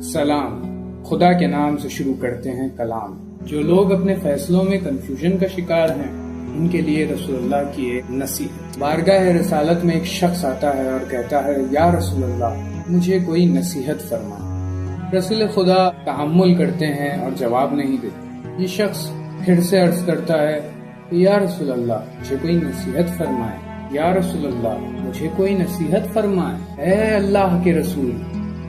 سلام، خدا کے نام سے شروع کرتے ہیں کلام۔ جو لوگ اپنے فیصلوں میں کنفیوژن کا شکار ہیں ان کے لیے رسول اللہ کی ایک نصیحت۔ بارگاہ رسالت میں ایک شخص آتا ہے اور کہتا ہے یا رسول اللہ مجھے کوئی نصیحت فرما۔ رسول خدا تحمل کرتے ہیں اور جواب نہیں دیتے۔ یہ شخص پھر سے عرض کرتا ہے یا رسول اللہ مجھے کوئی نصیحت فرمائے، یا رسول اللہ مجھے کوئی نصیحت فرمائے، اے اللہ کے رسول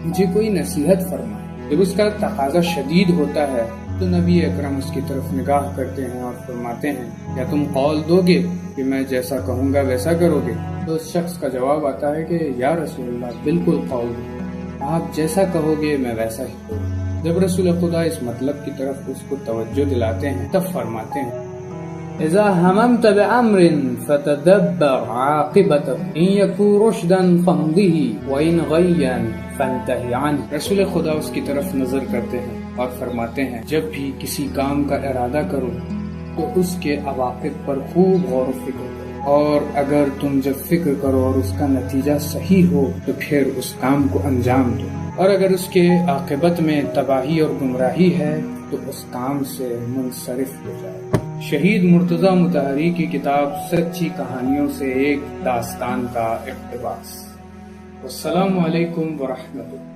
مجھے کوئی نصیحت فرمائے۔ جب اس کا تقاضا شدید ہوتا ہے تو نبی اکرم اس کی طرف نگاہ کرتے ہیں اور فرماتے ہیں کیا تم قول دو گے کہ میں جیسا کہوں گا ویسا کرو گے؟ تو اس شخص کا جواب آتا ہے کہ یا رسول اللہ بالکل قول دو، آپ جیسا کہو گے میں ویسا ہی کروں۔ جب رسول خدا اس مطلب کی طرف اس کو توجہ دلاتے ہیں تب فرماتے ہیں اذا هممت بأمر فتدبر عاقبته ان يكن رشدا فامضه وان غيا فانتهي عنه۔ رسول خدا اس کی طرف نظر کرتے ہیں اور فرماتے ہیں جب بھی کسی کام کا ارادہ کرو تو اس کے عواقب پر خوب غور و فکر کرو، اور اگر تم جب فکر کرو اور اس کا نتیجہ صحیح ہو تو پھر اس کام کو انجام دو، اور اگر اس کے عاقبت میں تباہی اور گمراہی ہے تو اس کام سے منصرف ہو جائے۔ شہید مرتضی مطہری کی کتاب سچی کہانیوں سے ایک داستان کا اقتباس۔ السلام علیکم ورحمۃ اللہ۔